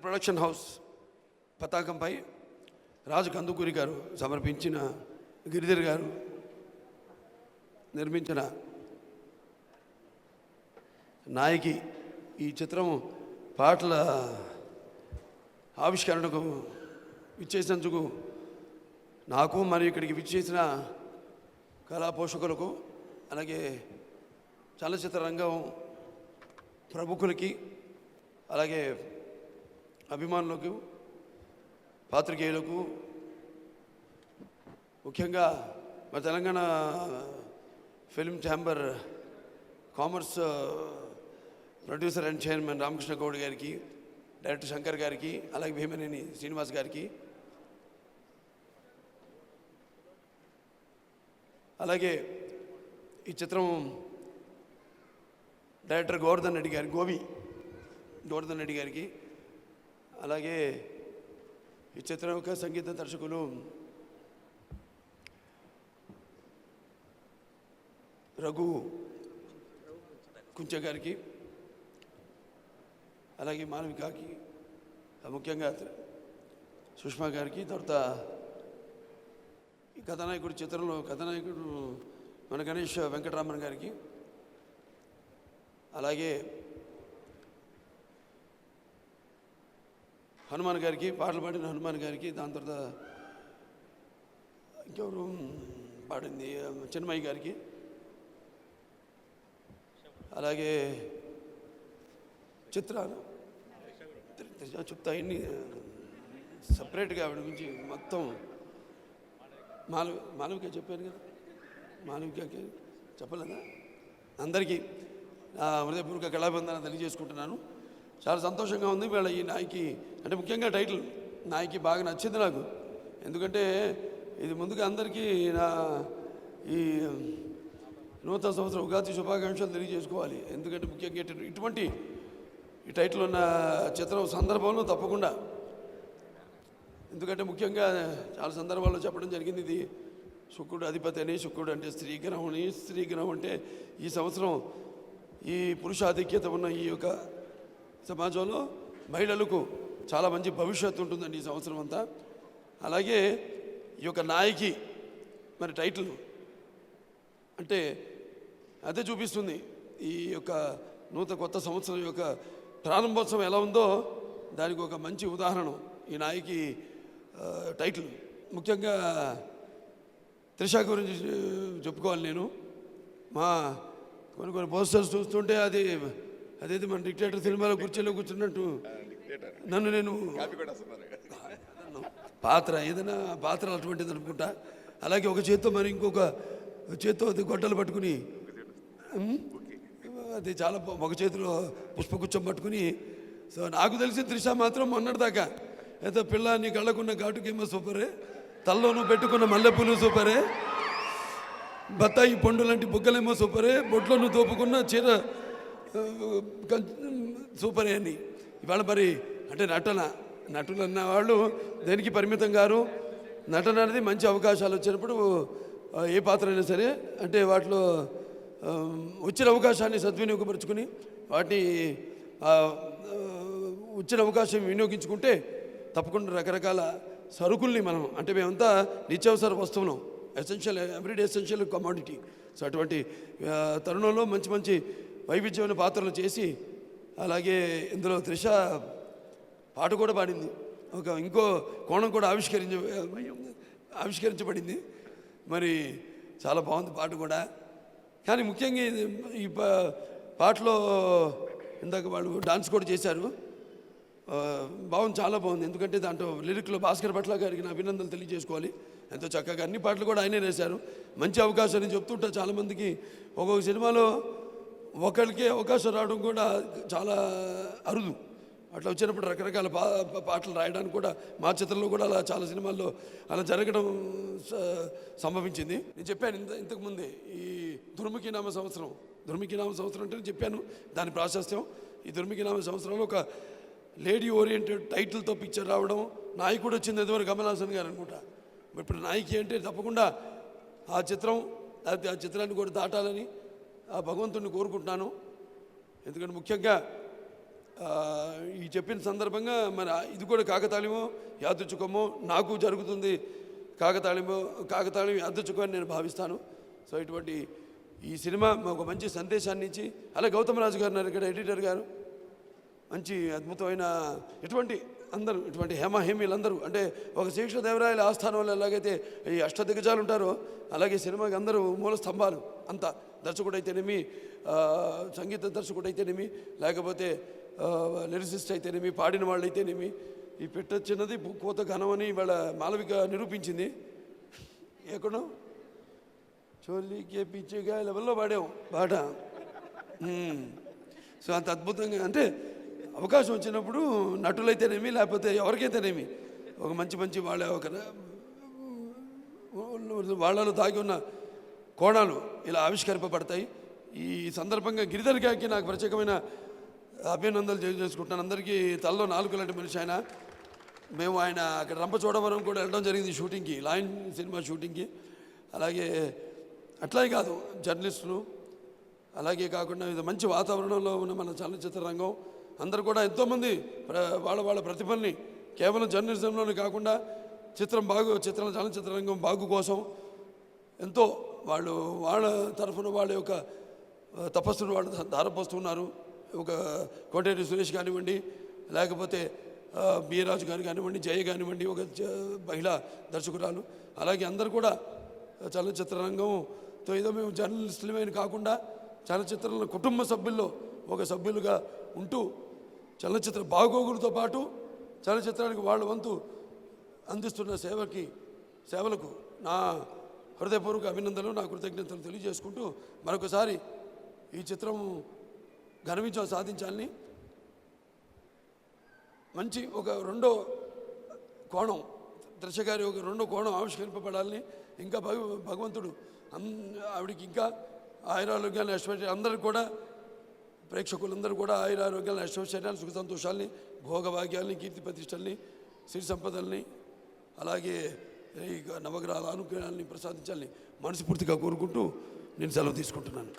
Production house పతాకంపై రాజు కందుకూరి గారు సమర్పించిన, గిరిధర్ గారు నిర్మించిన నాయకి ఈ చిత్రం పాటల ఆవిష్కరణకు విచ్చేసినందుకు నాకు మరియు ఇక్కడికి విచ్చేసిన కళా పోషకులకు, అలాగే చలనచిత్ర రంగం ప్రముఖులకి, అలాగే అభిమానులకు, పాత్రికేయులకు, ముఖ్యంగా మా Telangana film chamber commerce producer and chairman Ramakrishna Goud గారికి, డైరెక్టర్ శంకర్ గారికి, అలాగే భీమనేని శ్రీనివాస్ గారికి, అలాగే ఈ చిత్రం డైరెక్టర్ గోవర్ధన్ రెడ్డి గారి, గోవర్ధన్ రెడ్డి గారికి, అలాగే ఈ చిత్రం యొక్క సంగీత దర్శకులు రఘు కుంచె గారికి, అలాగే మాలవికకి, ముఖ్యంగా సుష్మా గారికి, తర్వాత ఈ కథానాయకుడు చిత్రంలో కథానాయకుడు మన గణేష్ వెంకటరామన్ గారికి, అలాగే హనుమాన్ గారికి, పాటలు పాడిన హనుమాన్ గారికి, దాని తర్వాత ఇంకెవరు పాడింది చిన్మయ్య గారికి, అలాగే చిత్రాలు చెప్తా ఇన్ని సపరేట్గా ఆవిడ గురించి మొత్తం మాలవిక చెప్పాను కదా, మాలవికకి చెప్పలేదా? అందరికీ హృదయపూర్వక కళాబంధాన్ని తెలియజేసుకుంటున్నాను. చాలా సంతోషంగా ఉంది. వీళ్ళ ఈ నాయకి అంటే ముఖ్యంగా టైటిల్ నాయకి బాగా నచ్చింది నాకు. ఎందుకంటే ఇది ముందుగా అందరికీ నా ఈ నూతన సంవత్సరం ఉగాది శుభాకాంక్షలు తెలియజేసుకోవాలి. ఎందుకంటే ముఖ్యంగా ఇటువంటి ఈ టైటిల్ ఉన్న చిత్రం సందర్భంలో తప్పకుండా, ఎందుకంటే ముఖ్యంగా చాలా సందర్భాల్లో చెప్పడం జరిగింది, ఇది శుక్రుడు అధిపతి అని, శుక్రుడు అంటే స్త్రీగ్రహం అని, స్త్రీగ్రహం అంటే ఈ సంవత్సరం ఈ పురుషాధిక్యత ఉన్న ఈ యొక్క సమాజంలో మహిళలకు చాలా మంచి భవిష్యత్తు ఉంటుందండి ఈ సంవత్సరం అంతా. అలాగే ఈ యొక్క నాయకి మరి టైటిల్ అంటే అదే చూపిస్తుంది ఈ యొక్క కొత్త సంవత్సరం యొక్క ప్రారంభోత్సవం ఎలా ఉందో దానికి ఒక మంచి ఉదాహరణ ఈ నాయకి టైటిల్. ముఖ్యంగా త్రిష గురించి చెప్పుకోవాలి. నేను మా కొన్ని పోస్టర్స్ చూస్తుంటే అదేది మన డిక్టేటర్ సినిమాలో కూర్చున్నట్టు నన్ను నేను పాత్ర ఏదైనా పాత్ర అటువంటిది అనుకుంటా. అలాగే ఒక చేత్తో మరి ఇంకొక చేత్తో అది గొడ్డలు పట్టుకుని, అది చాలా ఒక చేతిలో పుష్పగుచ్చం పట్టుకుని. సో నాకు తెలిసి త్రిష మాత్రం మొన్నటిదాకా ఏదో పిల్ల నీ కళ్ళకున్న ఘాటుకేమో సూపరే, తల్లోనూ పెట్టుకున్న మల్లెపూలు సూపరే, బత్తాయి పండు లాంటి బుగ్గలేమో సూపరే, బొట్లను తోపుకున్న చీర సూపరే అని. ఇవాళ మరి అంటే నటులు అన్న వాళ్ళు దేనికి పరిమితం గారు. నటన అనేది మంచి అవకాశాలు వచ్చినప్పుడు ఏ పాత్ర అయినా సరే అంటే వాటిలో వచ్చిన అవకాశాన్ని సద్వినియోగపరుచుకుని వాటిని వచ్చిన అవకాశం వినియోగించుకుంటే తప్పకుండా రకరకాల సరుకుల్ని మనం అంటే మేమంతా నిత్యావసర వస్తువును, essential everyday essential commodity. So అటువంటి తరుణంలో మంచి మంచి వైవిధ్యమైన పాత్రలు చేసి, అలాగే ఇందులో త్రిష పాట కూడా పాడింది. ఇంకో కోణం కూడా ఆవిష్కరించబడింది. మరి చాలా బాగుంది పాట కూడా. కానీ ముఖ్యంగా ఈ పాటలో ఇందాక వాళ్ళు డాన్స్ కూడా చేశారు, బాగుంది, చాలా బాగుంది. ఎందుకంటే దాంట్లో లిరిక్లో భాస్కర్ భట్ల గారికి నా అభినందనలు తెలియజేసుకోవాలి. ఎంతో చక్కగా అన్ని పాటలు కూడా ఆయనే వేశారు. మంచి అవకాశం అని చెప్తుంటా. చాలామందికి ఒక్కొక్క సినిమాలో ఒకరికి అవకాశం రావడం కూడా చాలా అరుదు. అట్లా వచ్చినప్పుడు రకరకాల పాటలు రాయడానికి కూడా మా చిత్రంలో కూడా అలా చాలా సినిమాల్లో అలా జరగడం సంభవించింది. నేను చెప్పాను ఇంతకుముందే ఈ దుర్ముఖి నామ సంవత్సరం అంటే చెప్పాను దాని ప్రాశస్త్యం. ఈ దుర్ముఖి నామ సంవత్సరంలో ఒక లేడీ ఓరియంటెడ్ టైటిల్తో పిక్చర్ రావడం, నాయకుడు వచ్చింది ఎదురు కమల్ హాసన్ గారు అనుకుంటా. ఇప్పుడు నాయకి అంటే తప్పకుండా ఆ చిత్రాన్ని కూడా దాటాలని ఆ భగవంతుడిని కోరుకుంటున్నాను. ఎందుకంటే ముఖ్యంగా ఆ, ఈ చెప్పిన సందర్భంగా మరి ఇది కూడా కాకతాళీయమో యాదృచ్ఛికమో నాకు జరుగుతుంది, కాకతాళీయం యాదృచ్ఛికం అని నేను భావిస్తాను. సో ఇటువంటి ఈ సినిమా ఒక మంచి సందేశాన్ని ఇచ్చి, అలా గౌతమ్ రాజు గారు ఉన్నారు ఇక్కడ, ఎడిటర్ గారు, మంచి అద్భుతమైన ఇటువంటి హేమహేమీలందరూ, అంటే ఒక శ్రీకృష్ణదేవరాయల ఆస్థానంలో ఎలాగైతే ఈ అష్టదిగ్గజాలు ఉంటారో అలాగే సినిమాకి అందరూ మూల స్తంభాలు. అంతా దర్శకుడు అయితేనేమి, సంగీత దర్శకుడు అయితేనేమి, లేకపోతే లిరిసిస్ట్ అయితేనేమి, పాడిన వాళ్ళు అయితేనేమి, ఈ పెట్ట చిన్నది కోత ఘనం అని ఇవాళ మాలవిక నిరూపించింది. ఎక్కడో చోలికే పిచ్చిగా లెవెల్లో పాడాం పాట. సో అంత అద్భుతంగా, అంటే అవకాశం వచ్చినప్పుడు నటులైతేనేమి లేకపోతే ఎవరికైతేనేమి ఒక మంచి వాళ్ళలో దాగి ఉన్న కోణాలు ఇలా ఆవిష్కరింపబడతాయి. ఈ సందర్భంగా గిరిధర్ గారికి నాకు ప్రత్యేకమైన అభినందనలు తెలియజేసుకుంటున్నాను. అందరికీ తలలో 4 లాంటి మనిషి ఆయన. మేము ఆయన అక్కడ రంపచోడవరం కూడా వెళ్ళడం జరిగింది షూటింగ్కి, లయన్ సినిమా షూటింగ్కి. అలాగే అట్లాగే కాదు, జర్నలిస్టులు, అలాగే కాకుండా ఇది మంచి వాతావరణంలో ఉన్న మన చలనచిత్ర రంగం అందరూ కూడా ఎంతోమంది వాళ్ళ ప్రతిభల్ని కేవలం జర్నలిజంలోనే కాకుండా చలనచిత్ర రంగం బాగు కోసం ఎంతో వాళ్ళ తరఫున వాళ్ళ యొక్క తపస్సును వాళ్ళు ధారపోస్తున్నారు. ఒక కోటేటి సురేష్ కానివ్వండి, లేకపోతే బీరాజు గారు కానివ్వండి, జయ కానివ్వండి, ఒక మహిళా దర్శకురాలు, అలాగే అందరూ కూడా చలనచిత్ర రంగంతో ఏదో మేము జర్నలిస్టులమైన కాకుండా చలనచిత్రంలో కుటుంబ సభ్యుల్లో ఒక సభ్యులుగా ఉంటూ చలనచిత్ర బాగోగులతో పాటు చలనచిత్రానికి వాళ్ళ వంతు అందిస్తున్న సేవలకు నా హృదయపూర్వక అభినందనలు, నా కృతజ్ఞతలు తెలియజేసుకుంటూ మరొకసారి ఈ చిత్రం ఘన విజయం సాధించాలని, మంచి ఒక రెండో కోణం దర్శగారి ఒక రెండో కోణం ఆవిష్కరింపబడాలని, ఇంకా భగవంతుడు ఆవిడికి ఇంకా ఆయురారోగ్యాలు ఐశ్వర్యాలు అందరూ కూడా, ప్రేక్షకులందరూ కూడా ఆయురారోగ్యాలు ఐశ్వర్యాలు సుఖ సంతోషాలని భోగభాగ్యాలని కీర్తి ప్రతిష్టల్ని సిరి సంపదల్ని అలాగే ఈ నవగ్రహాల అనుగ్రహాలని ప్రసాదించాలని మనస్ఫూర్తిగా కోరుకుంటూ నేను సెలవు తీసుకుంటున్నాను.